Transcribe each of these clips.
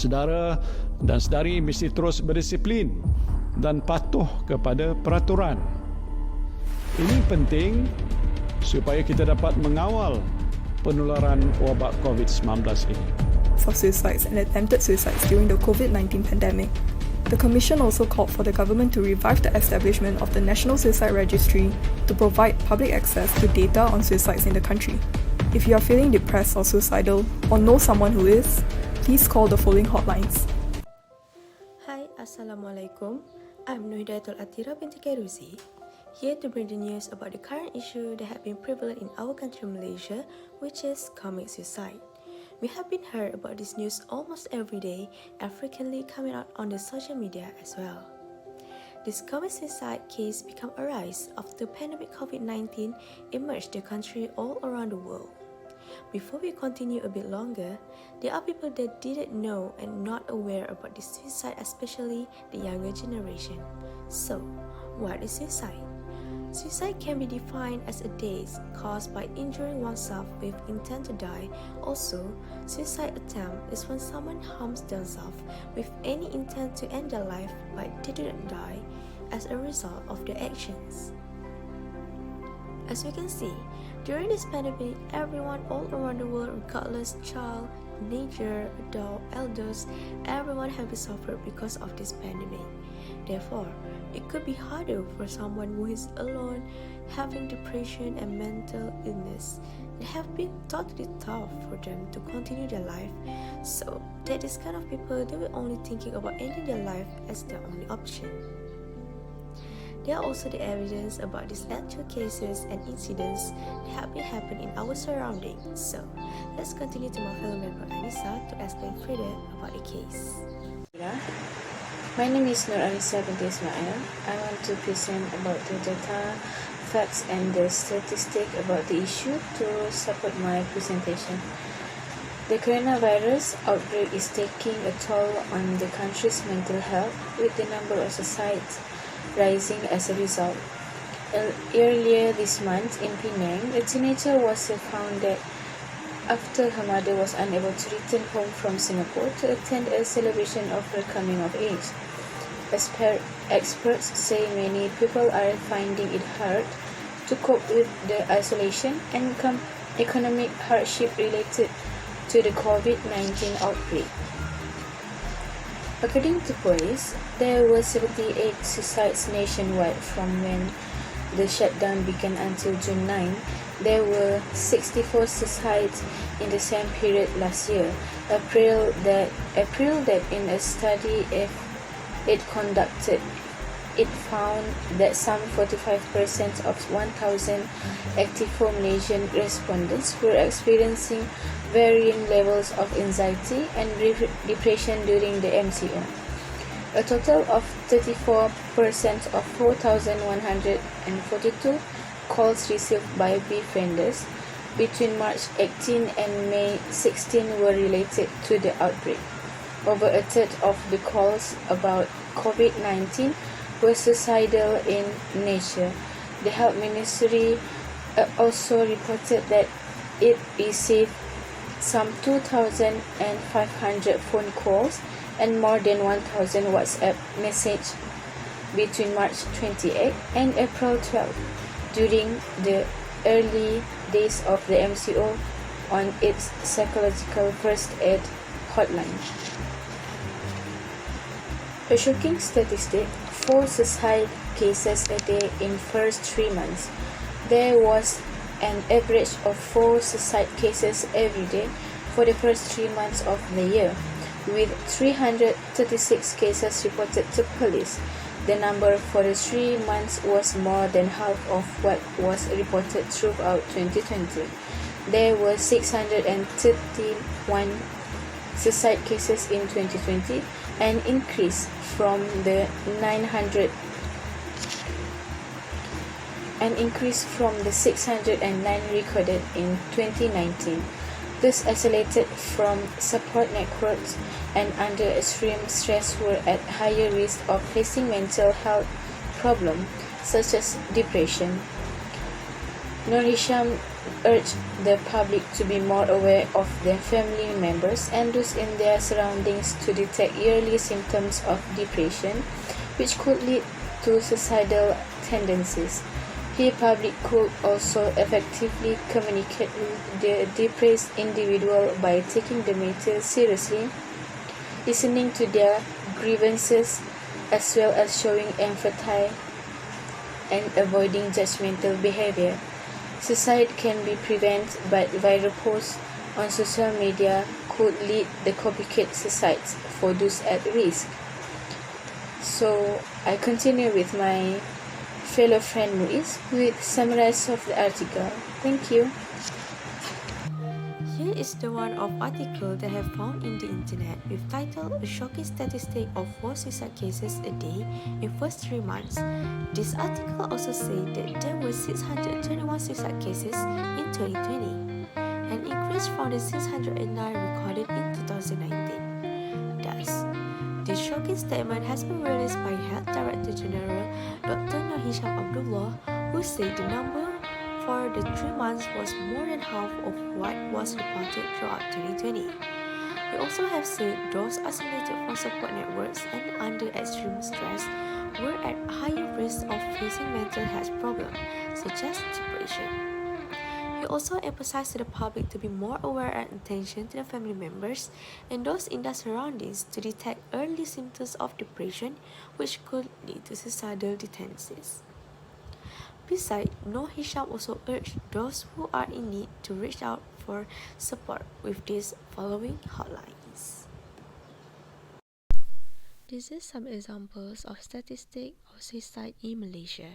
Saudara dan saudari mesti terus berdisiplin dan patuh kepada peraturan. Ini penting supaya kita dapat mengawal penularan wabak COVID-19 ini. For suicides and attempted suicides during the COVID-19 pandemic, the Commission also called for the government to revive the establishment of the National Suicide Registry to provide public access to data on suicides in the country. If you are feeling depressed or suicidal or know someone who is, please call the following hotlines. Hi, Assalamualaikum. I'm Nuhidatul Atira binti Kairuzi, here to bring the news about the current issue that have been prevalent in our country Malaysia, which is comic suicide. We have been heard about this news almost every day and frequently coming out on the social media as well. This comic suicide case became a rise after pandemic COVID-19 emerged the country all around the world. Before we continue a bit longer, there are people that didn't know and not aware about this suicide, especially the younger generation. So, what is suicide? Suicide can be defined as a death caused by injuring oneself with intent to die. Also, suicide attempt is when someone harms themselves with any intent to end their life but they didn't die as a result of their actions. As we can see, during this pandemic, everyone all around the world, regardless child, teenager, adult, elders, everyone have been suffered because of this pandemic. Therefore, it could be harder for someone who is alone, having depression and mental illness. It have been totally tough for them to continue their life. So that this kind of people, they were only thinking about ending their life as their only option. There are also the evidence about these actual cases and incidents that have been happening in our surroundings. So, let's continue to my fellow member Anissa to explain further about the case. My name is Nur Anissa binti Ismail. I want to present about the data, facts and the statistic about the issue to support my presentation. The coronavirus outbreak is taking a toll on the country's mental health, with the number of suicides rising as a result. Earlier this month in Penang, a teenager was found dead after her mother was unable to return home from Singapore to attend a celebration of her coming of age. Experts say many people are finding it hard to cope with the isolation and economic hardship related to the COVID-19 outbreak. According to police, there were 78 suicides nationwide from when the shutdown began until June 9. There were 64 suicides in the same period last year. April that in a study it conducted, it found that some 45% of 1,084 Malaysian respondents were experiencing varying levels of anxiety and depression during the MCO. A total of 34% of 4,142 calls received by befrienders between March 18 and May 16 were related to the outbreak. Over a third of the calls about COVID-19 were suicidal in nature. The Health Ministry also reported that it received some 2,500 phone calls and more than 1,000 WhatsApp messages between March 28 and April 12 during the early days of the MCO on its psychological first aid hotline. A shocking statistic: 4 suicide cases a day in first 3 months. There was an average of 4 suicide cases every day for the first 3 months of the year, with 336 cases reported to police. The number for the 3 months was more than half of what was reported throughout 2020. There were 631 suicide cases in 2020, an increase from the 609 recorded in 2019. Those isolated from support networks and under extreme stress were at higher risk of facing mental health problems such as depression. Nur Hisham urged the public to be more aware of their family members and those in their surroundings to detect early symptoms of depression, which could lead to suicidal tendencies. The public could also effectively communicate with the depressed individual by taking the matter seriously, listening to their grievances, as well as showing empathy and avoiding judgmental behavior. Suicide can be prevented, but viral posts on social media could lead to copycat suicides for those at risk. So I continue with my fellow friend Muiz with summarize of the article. Thank you. Here is the one of article that I have found in the internet with title A Shocking Statistic of 4 Suicide Cases a Day in First 3 Months. This article also said that there were 621 suicide cases in 2020, an increase from the 609 recorded in 2019. Thus, this shocking statement has been released by Health Director General Dr. Nur Hisham Abdullah, who said the number for the 3 months was more than half of what was reported throughout 2020. He also have said those isolated from support networks and under extreme stress were at higher risk of facing mental health problems such as depression. He also emphasized to the public to be more aware and attention to the family members and those in their surroundings to detect early symptoms of depression, which could lead to suicidal tendencies. Besides, Nur Hisham also urged those who are in need to reach out for support with these following hotlines. These are some examples of statistics of suicide in Malaysia.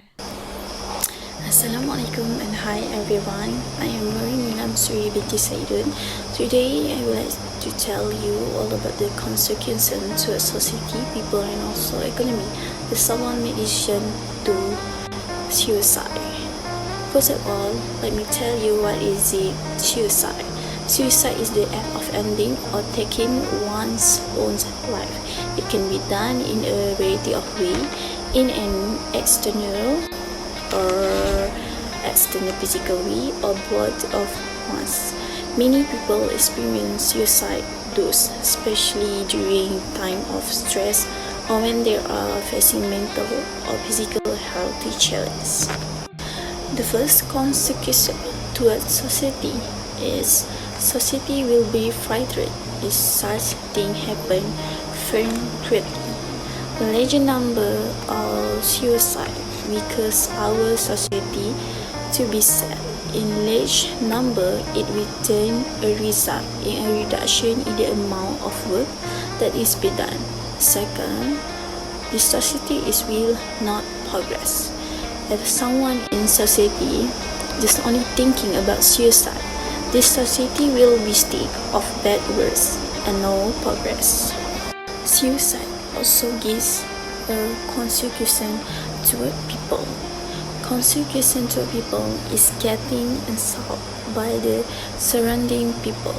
Assalamualaikum and hi everyone. I am Nurin Namsuri binti Saidun. Today I would like to tell you all about the consequences to a society, people and also economy if someone made decision to suicide. First of all, let me tell you what is the suicide. Suicide is the act of ending or taking one's own life. It can be done in a variety of ways, in an external or external physical way or both of once. Many people experience suicide those, especially during time of stress or when they are facing mental or physical health challenges. The first consequence towards society is society will be frightened if such thing happen frequently. The larger number of suicide because our society to be sad. In large number, it will turn a result in a reduction in the amount of work that is be done. Second, the society is will not progress. If someone in society is only thinking about suicide, this society will be stick of bad words and no progress. Suicide also gives a consequence to people. Consequence to people is getting insulted by the surrounding people.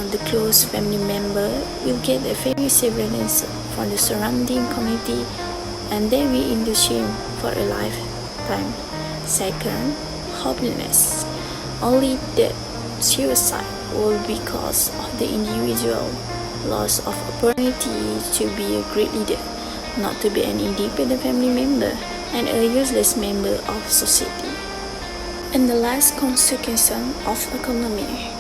The close family member will get a very severe insult from the surrounding community and they will in the shame for a lifetime. Second, hopelessness. Only that suicide will be because of the individual loss of opportunity to be a great leader, not to be an independent family member and a useless member of society. And the last consequence of economy.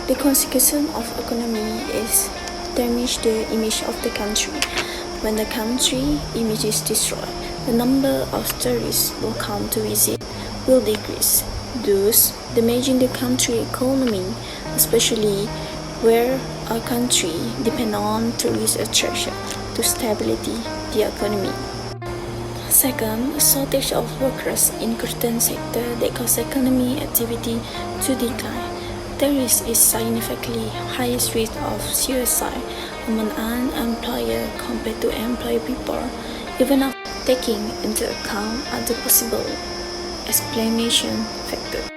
The consequence of economy is damage the image of the country. When the country image is destroyed, the number of tourists will come to visit will decrease, thus damaging the country economy, especially where our country depend on tourist attraction to stability the economy. Second, a shortage of workers in certain sector that cause economy activity to decline. There is significantly highest rate of suicide among unemployed compared to employed people, even after taking into account other possible explanation factors.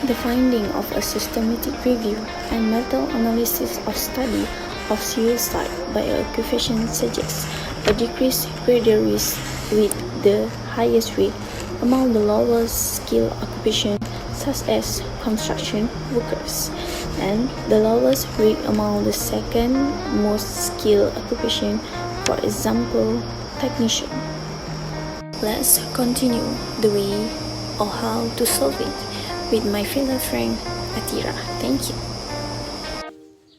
The finding of a systematic review and meta-analysis of study of suicide by occupation suggests a decreased greater risk with the highest rate among the lowest skilled occupations such as construction workers, and the lowest rate among the second most skilled occupation, for example, technician. Let's continue the way or how to solve it with my fellow friend Atira. Thank you.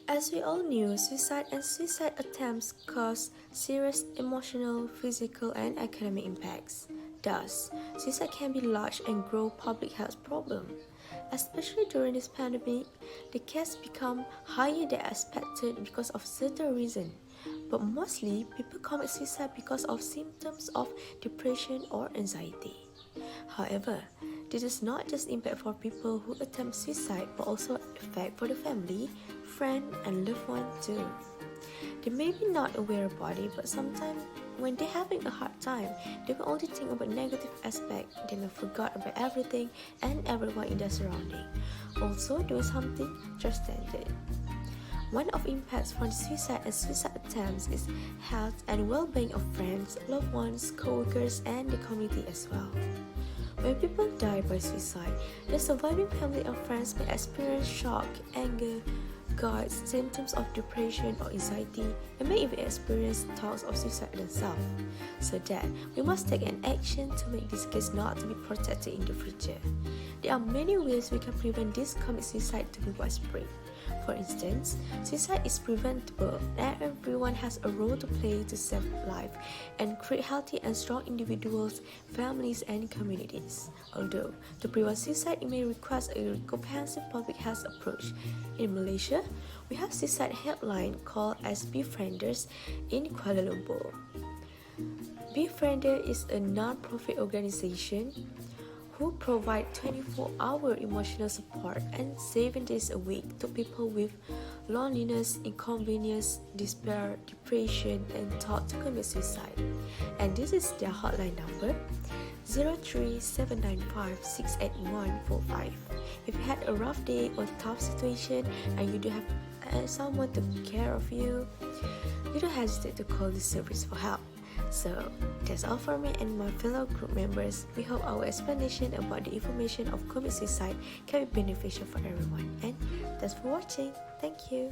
As we all knew, suicide and suicide attempts cause serious emotional, physical, and economic impacts. Thus, suicide can be a large and growing public health problem. Especially during this pandemic, the cases become higher than expected because of certain reasons. But mostly, people commit suicide because of symptoms of depression or anxiety. However, this is not just impact for people who attempt suicide, but also effect for the family, friend, and loved one too. They may be not aware about it, but sometimes when they're having a hard time, they will only think about negative aspect. They will forget about everything and everyone in their surrounding. Also, do something transcendent. One of impacts from suicide and suicide attempts is health and well-being of friends, loved ones, co-workers, and the community as well. When people die by suicide, the surviving family and friends may experience shock, anger, guilt, symptoms of depression or anxiety, and may even experience thoughts of suicide themselves. So that we must take an action to make this case not to be protected in the future. There are many ways we can prevent this commit suicide to be widespread. For instance, suicide is preventable and everyone has a role to play to save life and create healthy and strong individuals, families, and communities. Although, to prevent suicide, it may require a comprehensive public health approach. In Malaysia, we have suicide helpline called as Befrienders in Kuala Lumpur. Befriender is a non-profit organization who provide 24-hour emotional support and 7 days a week to people with loneliness, inconvenience, despair, depression, and thought to commit suicide. And this is their hotline number, 03-795-68145. If you had a rough day or tough situation and you do have someone to take care of you, you don't hesitate to call this service for help. So, that's all for me and my fellow group members. We hope our explanation about the information of commit suicide can be beneficial for everyone. And thanks for watching. Thank you.